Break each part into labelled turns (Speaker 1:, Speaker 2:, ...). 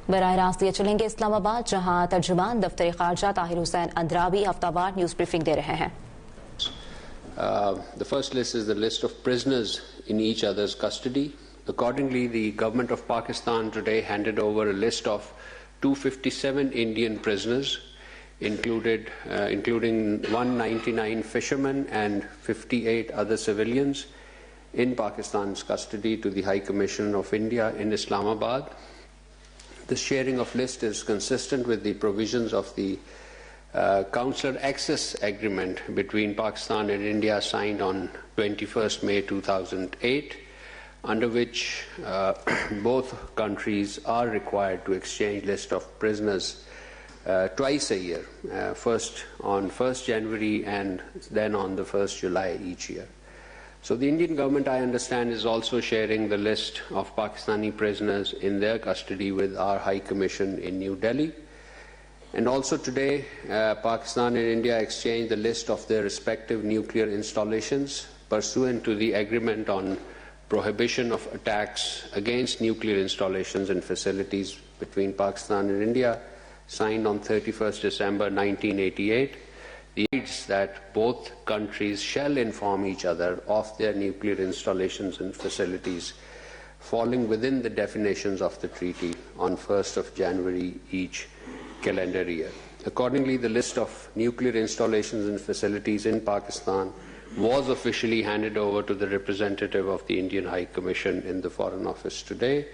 Speaker 1: बराह रास्त ये चलेंगे इस्लामाबाद, जहां तर्जुमान दफ्तर खारजा ताहिर हुसैन अंद्राबी हफ्तावार न्यूज ब्रीफिंग दे रहे हैं।
Speaker 2: The first list is the list of prisoners in each other's custody. Accordingly, the government of Pakistan today handed over a list of 257 Indian prisoners, including 199 fishermen and 58 other civilians in Pakistan's custody to the High Commission of India in Islamabad. The sharing of list is consistent with the provisions of the Consular Access Agreement between Pakistan and India signed on 21st May 2008, under which both countries are required to exchange list of prisoners twice a year, first on 1st January and then on the 1st July each year. So the Indian government, I understand, is also sharing the list of Pakistani prisoners in their custody with our High Commission in New Delhi. And also today, Pakistan and India exchanged the list of their respective nuclear installations pursuant to the agreement on prohibition of attacks against nuclear installations and facilities between Pakistan and India, signed on 31st December 1988. The aids that both countries shall inform each other of their nuclear installations and facilities falling within the definitions of the treaty on 1st of January each calendar year. Accordingly, the list of nuclear installations and facilities in Pakistan was officially handed over to the representative of the Indian High Commission in the Foreign Office today,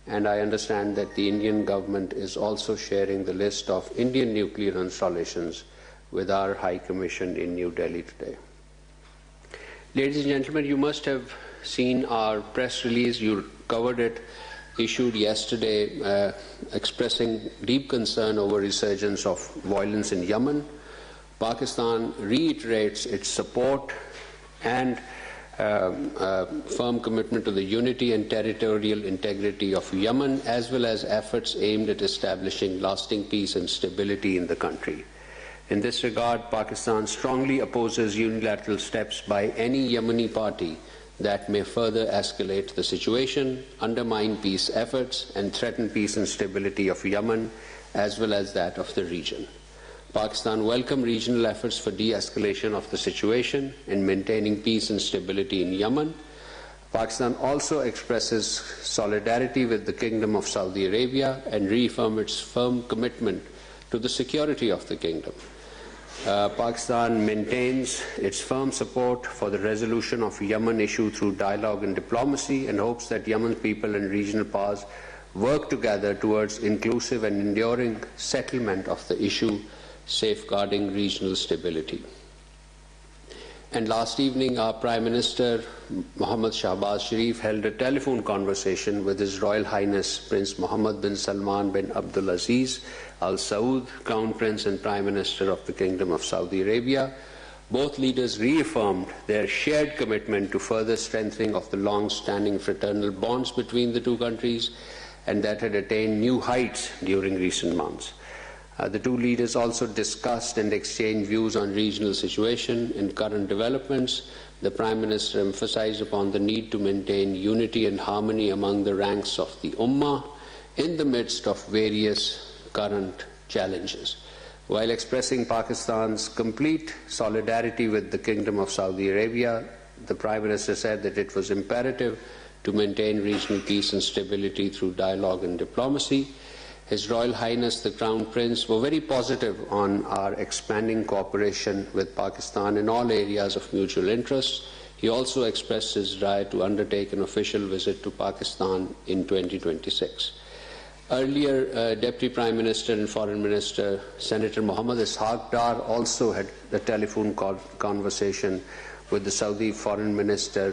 Speaker 2: and I understand that the Indian government is also sharing the list of Indian nuclear installations with our High Commission in New Delhi today. Ladies and gentlemen, you must have seen our press release. You covered it, issued yesterday, expressing deep concern over resurgence of violence in Yemen. Pakistan reiterates its support and firm commitment to the unity and territorial integrity of Yemen, as well as efforts aimed at establishing lasting peace and stability in the country. In this regard, Pakistan strongly opposes unilateral steps by any Yemeni party that may further escalate the situation, undermine peace efforts, and threaten peace and stability of Yemen, as well as that of the region. Pakistan welcomes regional efforts for de-escalation of the situation and maintaining peace and stability in Yemen. Pakistan also expresses solidarity with the Kingdom of Saudi Arabia and reaffirms its firm commitment to the security of the kingdom. Pakistan maintains its firm support for the resolution of Yemen issue through dialogue and diplomacy, and hopes that Yemen's people and regional powers work together towards inclusive and enduring settlement of the issue, safeguarding regional stability. And last evening, our Prime Minister, Mohammad Shahbaz Sharif, held a telephone conversation with His Royal Highness Prince Mohammed bin Salman bin Abdul Aziz Al Saud, Crown Prince and Prime Minister of the Kingdom of Saudi Arabia. Both leaders reaffirmed their shared commitment to further strengthening of the long-standing fraternal bonds between the two countries, and that had attained new heights during recent months. The two leaders also discussed and exchanged views on regional situation and current developments. The Prime Minister emphasized upon the need to maintain unity and harmony among the ranks of the Ummah in the midst of various current challenges. While expressing Pakistan's complete solidarity with the Kingdom of Saudi Arabia, the Prime Minister said that it was imperative to maintain regional peace and stability through dialogue and diplomacy. His Royal Highness the Crown Prince were very positive on our expanding cooperation with Pakistan in all areas of mutual interest. He also expressed his desire to undertake an official visit to Pakistan in 2026. Earlier, Deputy Prime Minister and Foreign Minister Senator Mohammad Ishaq Dar also had a telephone conversation with the Saudi Foreign Minister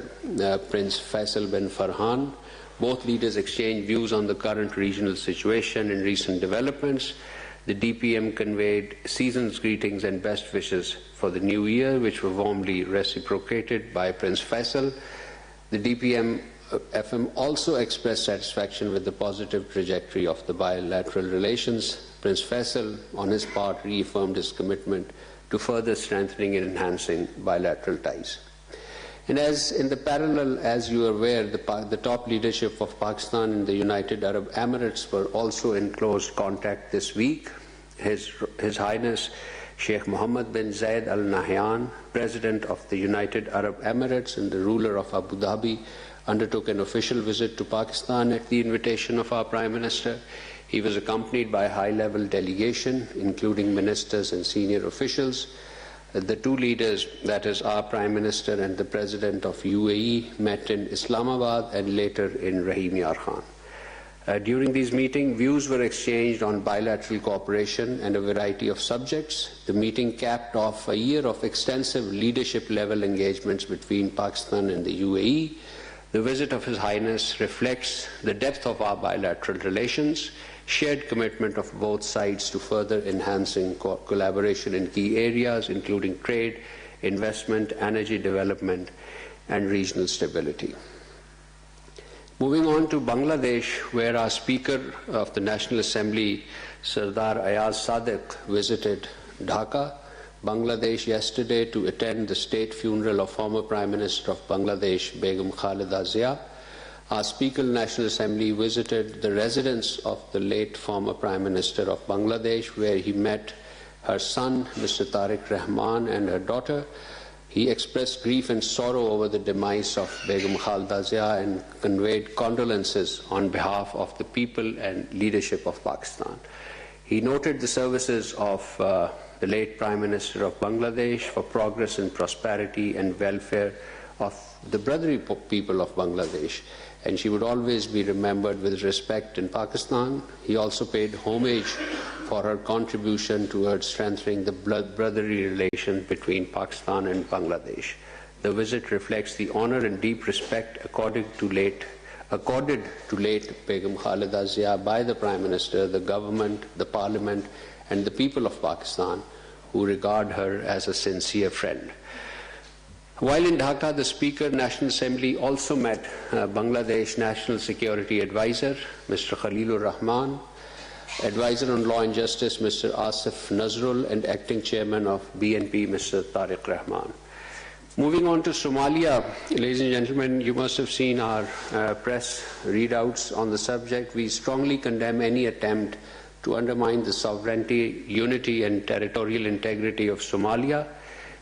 Speaker 2: Prince Faisal bin Farhan. Both leaders exchanged views on the current regional situation and recent developments. The DPM conveyed season's greetings and best wishes for the new year, which were warmly reciprocated by Prince Faisal. The DPM FM also expressed satisfaction with the positive trajectory of the bilateral relations. Prince Faisal, on his part, reaffirmed his commitment to further strengthening and enhancing bilateral ties. And as in the parallel, as you are aware, the top leadership of Pakistan and the United Arab Emirates were also in close contact this week. His Highness Sheikh Mohammed bin Zayed Al Nahyan, President of the United Arab Emirates and the ruler of Abu Dhabi, undertook an official visit to Pakistan at the invitation of our Prime Minister. He was accompanied by a high-level delegation, including ministers and senior officials. The two leaders, that is our Prime Minister and the President of UAE, met in Islamabad and later in Rahim Yar Khan. During these meetings, views were exchanged on bilateral cooperation and a variety of subjects. The meeting capped off a year of extensive leadership-level engagements between Pakistan and the UAE. The visit of His Highness reflects the depth of our bilateral relations, shared commitment of both sides to further enhancing collaboration in key areas, including trade, investment, energy development, and regional stability. Moving on to Bangladesh, where our Speaker of the National Assembly, Sardar Ayaz Sadiq, visited Dhaka, Bangladesh yesterday to attend the state funeral of former Prime Minister of Bangladesh, Begum Khaleda Zia. Our Speaker of the National Assembly visited the residence of the late former Prime Minister of Bangladesh, where he met her son, Mr. Tariq Rahman, and her daughter. He expressed grief and sorrow over the demise of Begum Khaleda Zia and conveyed condolences on behalf of the people and leadership of Pakistan. He noted the services of the late Prime Minister of Bangladesh for progress and prosperity and welfare of the brotherly people of Bangladesh, and she would always be remembered with respect in Pakistan. He also paid homage for her contribution towards strengthening the brotherly relations between Pakistan and Bangladesh. The visit reflects the honor and deep respect accorded to late Begum Khaleda Zia by the Prime Minister, the government, the Parliament, and the people of Pakistan, who regard her as a sincere friend. While in Dhaka, the Speaker of the National Assembly also met Bangladesh National Security Advisor, Mr. Khalilur Rahman, Advisor on Law and Justice, Mr. Asif Nazrul, and Acting Chairman of BNP, Mr. Tariq Rahman. Moving on to Somalia, ladies and gentlemen, you must have seen our press readouts on the subject. We strongly condemn any attempt to undermine the sovereignty, unity, and territorial integrity of Somalia,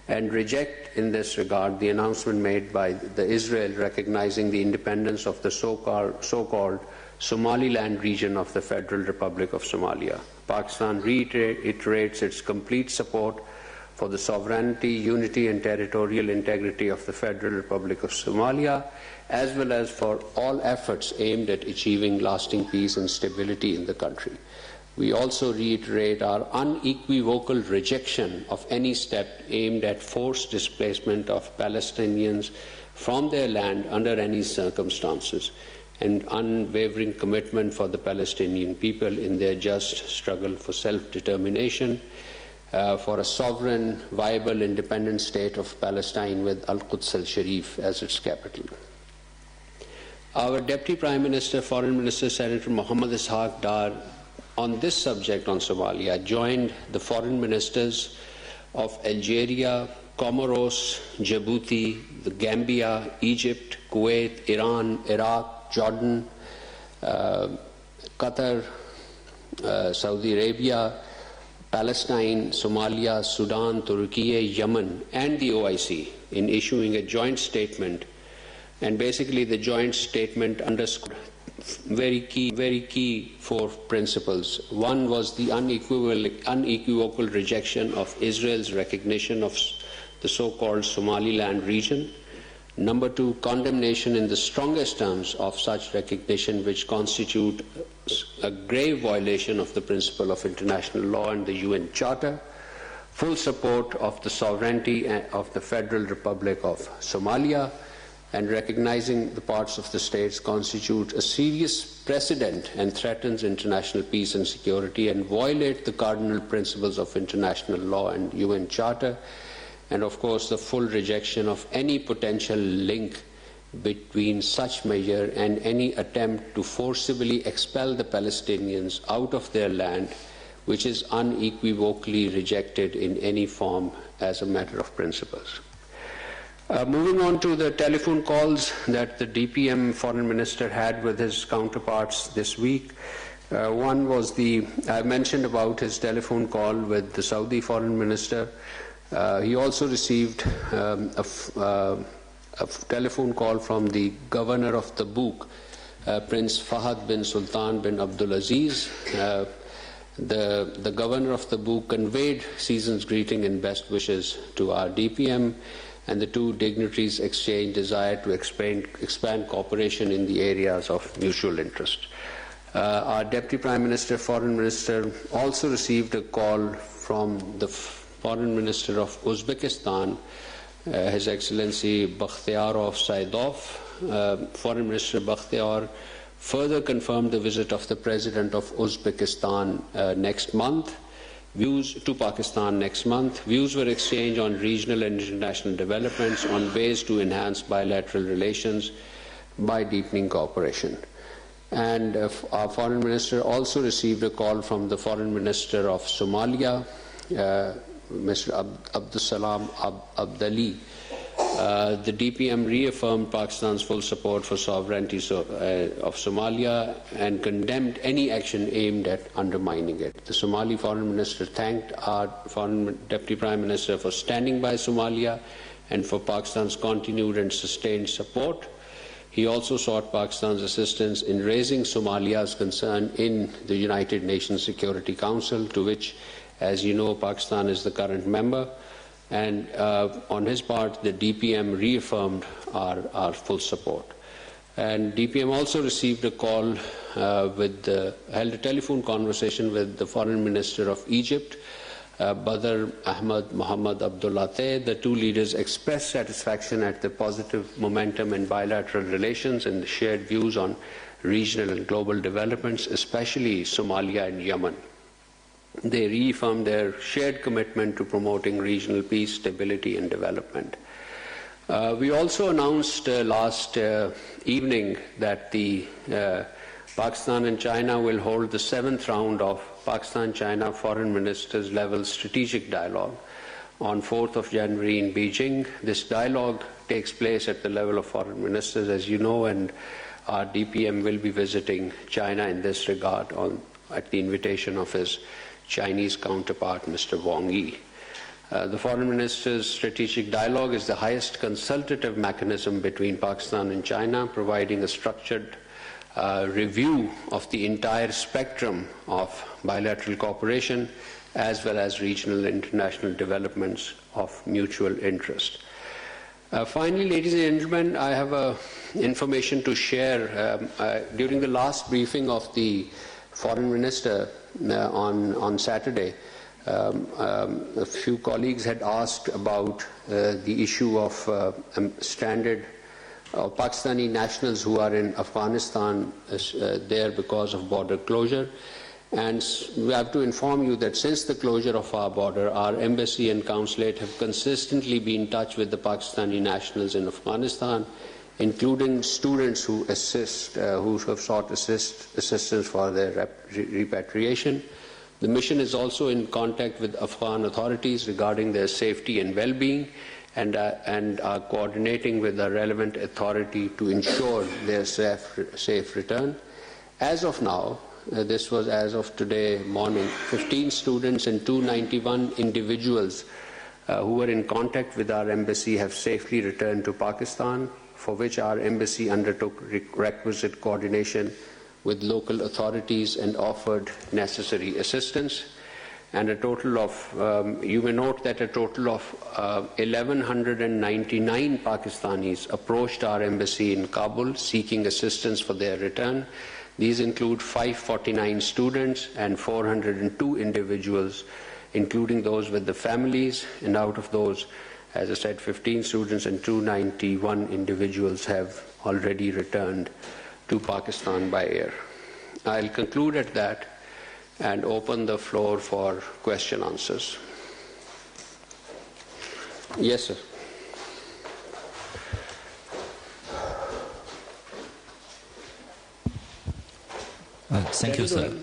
Speaker 2: and reject in this regard the announcement made by Israel recognizing the independence of the so-called Somaliland region of the Federal Republic of Somalia. Pakistan reiterates its complete support for the sovereignty, unity, and territorial integrity of the Federal Republic of Somalia, as well as for all efforts aimed at achieving lasting peace and stability in the country. We also reiterate our unequivocal rejection of any step aimed at forced displacement of Palestinians from their land under any circumstances, and unwavering commitment for the Palestinian people in their just struggle for self-determination, for a sovereign, viable, independent state of Palestine with Al-Quds al-Sharif as its capital. Our Deputy Prime Minister, Foreign Minister, Senator Mohammad Ishaq Dar, on this subject on Somalia, joined the foreign ministers of Algeria, Comoros, Djibouti, the Gambia, Egypt, Kuwait, Iran, Iraq, Jordan, Qatar, Saudi Arabia, Palestine, Somalia, Sudan, Turkey, Yemen, and the OIC in issuing a joint statement. And basically the joint statement underscored very key 4 principles. One was the unequivocal rejection of Israel's recognition of the so-called Somaliland region. Number 2, condemnation in the strongest terms of such recognition, which constitute a grave violation of the principle of international law and the UN Charter. Full support of the sovereignty of the Federal Republic of Somalia, and recognizing the parts of the states constitute a serious precedent and threatens international peace and security and violate the cardinal principles of international law and UN Charter, and of course the full rejection of any potential link between such measure and any attempt to forcibly expel the Palestinians out of their land, which is unequivocally rejected in any form as a matter of principles. Moving on to the telephone calls that the DPM foreign minister had with his counterparts this week. One was I mentioned about his telephone call with the Saudi foreign minister. He also received a telephone call from the governor of Tabuk, Prince Fahad bin Sultan bin Abdulaziz. The governor of Tabuk conveyed season's greeting and best wishes to our DPM, and the two dignitaries exchanged desire to expand cooperation in the areas of mutual interest. Our Deputy Prime Minister, Foreign Minister, also received a call from the Foreign Minister of Uzbekistan, His Excellency Bakhtiarov Saidov. Foreign Minister Bakhtiar further confirmed the visit of the President of Uzbekistan to Pakistan next month. Views were exchanged on regional and international developments, on ways to enhance bilateral relations by deepening cooperation. And our Foreign Minister also received a call from the Foreign Minister of Somalia, Mr. Abdusalam Abdali. The DPM reaffirmed Pakistan's full support for sovereignty of Somalia and condemned any action aimed at undermining it. The Somali Foreign Minister thanked our Deputy Prime Minister for standing by Somalia and for Pakistan's continued and sustained support. He also sought Pakistan's assistance in raising Somalia's concern in the United Nations Security Council, to which, as you know, Pakistan is the current member. And on his part, the DPM reaffirmed our full support. And DPM also received a call, held a telephone conversation with the Foreign Minister of Egypt, Badr Ahmad Mohammed Abdullateh. The two leaders expressed satisfaction at the positive momentum in bilateral relations and the shared views on regional and global developments, especially Somalia and Yemen. They reaffirmed their shared commitment to promoting regional peace, stability and development. We also announced last evening that Pakistan and China will hold the 7th round of Pakistan-China Foreign Ministers level strategic dialogue on 4th of January in Beijing. This dialogue takes place at the level of foreign ministers, as you know, and our DPM will be visiting China in this regard at the invitation of his Chinese counterpart, Mr. Wang Yi. The Foreign Ministers' strategic dialogue is the highest consultative mechanism between Pakistan and China, providing a structured review of the entire spectrum of bilateral cooperation as well as regional and international developments of mutual interest. Finally, ladies and gentlemen, I have information to share. During the last briefing of the Foreign Minister on Saturday, a few colleagues had asked about the issue of stranded Pakistani nationals who are in Afghanistan there because of border closure. And we have to inform you that since the closure of our border, our embassy and consulate have consistently been in touch with the Pakistani nationals in Afghanistan, including students who have sought assistance for their repatriation. The mission is also in contact with Afghan authorities regarding their safety and well-being, and are coordinating with the relevant authority to ensure their safe return. As of now, this was as of today morning, 15 students and 291 individuals who were in contact with our embassy have safely returned to Pakistan, for which our embassy undertook requisite coordination with local authorities and offered necessary assistance. And a total of, you may note that a total of 1,199 Pakistanis approached our embassy in Kabul seeking assistance for their return. These include 549 students and 402 individuals, including those with the families, and out of those, as I said, 15 students and 291 individuals have already returned to Pakistan by air. I'll conclude at that and open the floor for question answers. Yes, sir.
Speaker 3: Thank you, sir.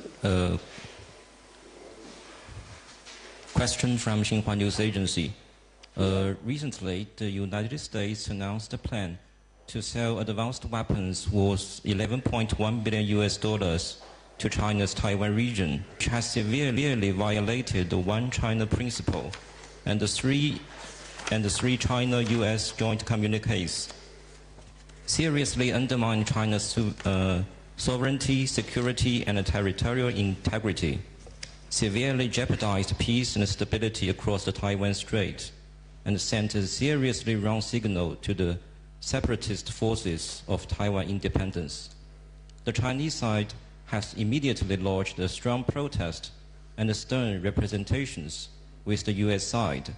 Speaker 3: Question from Xinhua News Agency. Recently, the United States announced a plan to sell advanced weapons worth $11.1 billion to China's Taiwan region, which has severely violated the One China principle and the three China-U.S. joint communiques, seriously undermine China's sovereignty, security, and territorial integrity, severely jeopardized peace and stability across the Taiwan Strait, and sent a seriously wrong signal to the separatist forces of Taiwan independence. The Chinese side has immediately lodged a strong protest and stern representations with the U.S. side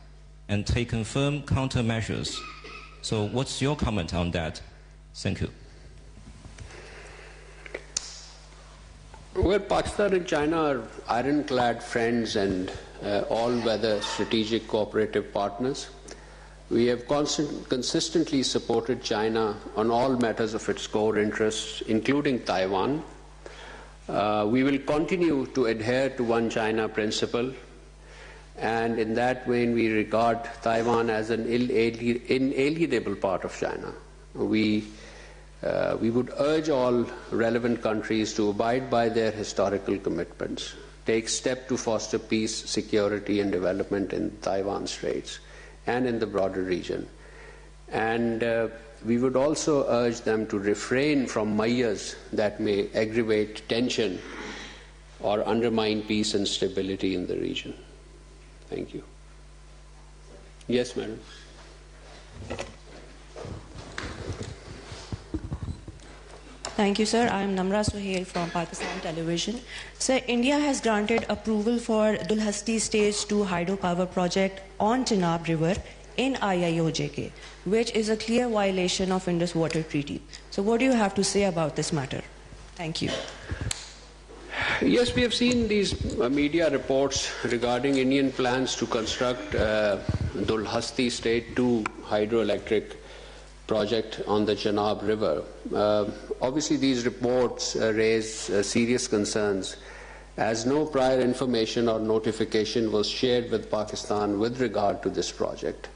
Speaker 3: and taken firm countermeasures. So what's your comment on that? Thank you.
Speaker 2: Well, Pakistan and China are ironclad friends and all-weather strategic cooperative partners. We have consistently supported China on all matters of its core interests, including Taiwan. We will continue to adhere to One China principle, and in that vein we regard Taiwan as an inalienable part of China. We would urge all relevant countries to abide by their historical commitments, take steps to foster peace, security and development in Taiwan Straits and in the broader region. And we would also urge them to refrain from measures that may aggravate tension or undermine peace and stability in the region. Thank you. Yes, madam.
Speaker 4: Thank you, sir. I am Namra Suhail from Pakistan Television. Sir, India has granted approval for Dulhasti Stage 2 hydropower project on Chenab River in IIOJK, which is a clear violation of Indus Water Treaty. So what do you have to say about this matter? Thank you.
Speaker 2: Yes, we have seen these media reports regarding Indian plans to construct Dulhasti Stage 2 hydroelectric project on the Chenab River. Obviously, these reports raise serious concerns, as no prior information or notification was shared with Pakistan with regard to this project.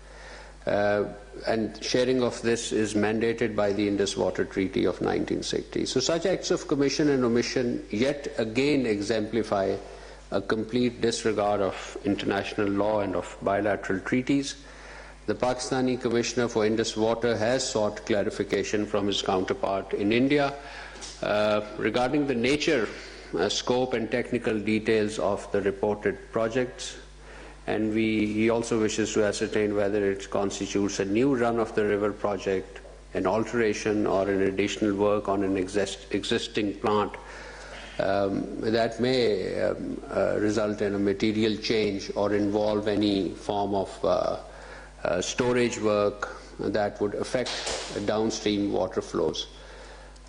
Speaker 2: And sharing of this is mandated by the Indus Water Treaty of 1960. So such acts of commission and omission yet again exemplify a complete disregard of international law and of bilateral treaties. The Pakistani Commissioner for Indus Water has sought clarification from his counterpart in India regarding the nature, scope and technical details of the reported projects, and he also wishes to ascertain whether it constitutes a new run-of-the-river project, an alteration or an additional work on an existing plant that may result in a material change or involve any form of storage work that would affect downstream water flows.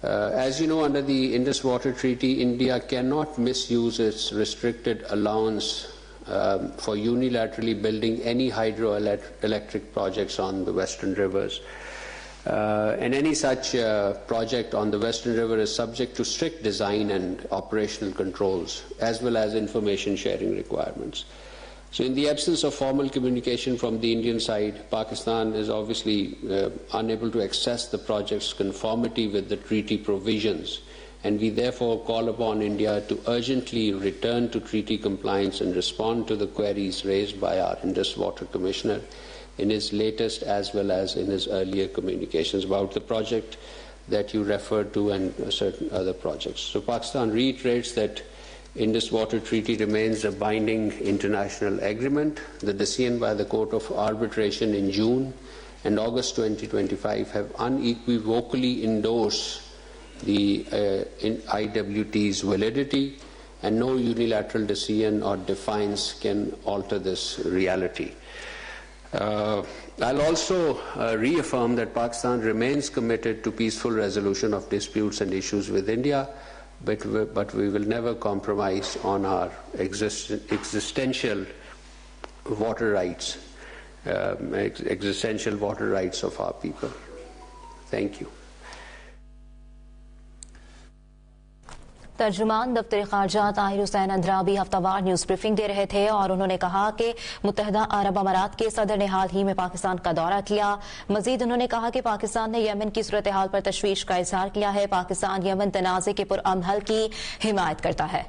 Speaker 2: As you know, under the Indus Water Treaty, India cannot misuse its restricted allowance for unilaterally building any hydroelectric projects on the western rivers. And any such project on the western river is subject to strict design and operational controls, as well as information sharing requirements. So in the absence of formal communication from the Indian side, Pakistan is obviously unable to assess the project's conformity with the treaty provisions, and we therefore call upon India to urgently return to treaty compliance and respond to the queries raised by our Indus Water Commissioner in his latest as well as in his earlier communications about the project that you referred to and certain other projects. So Pakistan reiterates that Indus Water Treaty remains a binding international agreement. The decision by the Court of Arbitration in June and August 2025 have unequivocally endorsed the IWT's validity, and no unilateral decision or defiance can alter this reality. I'll also reaffirm that Pakistan remains committed to peaceful resolution of disputes and issues with India, but we will never compromise on our existential water rights, existential water rights of our people. Thank you.
Speaker 1: तर्जुमान दफ्तर खारजा Tahir Hussain Andrabi हफ्तावार news briefing दे रहे थे और उन्होंने कहा कि मुत्तहदा अरब अमारात के सदर ने हाल ही में पाकिस्तान का दौरा किया। मजीद उन्होंने कहा कि पाकिस्तान ने यमन की सूरत हाल पर तशवीश का इजहार किया है। पाकिस्तान यमन तनाज़े के पुरअमन हल की हिमायत करता है।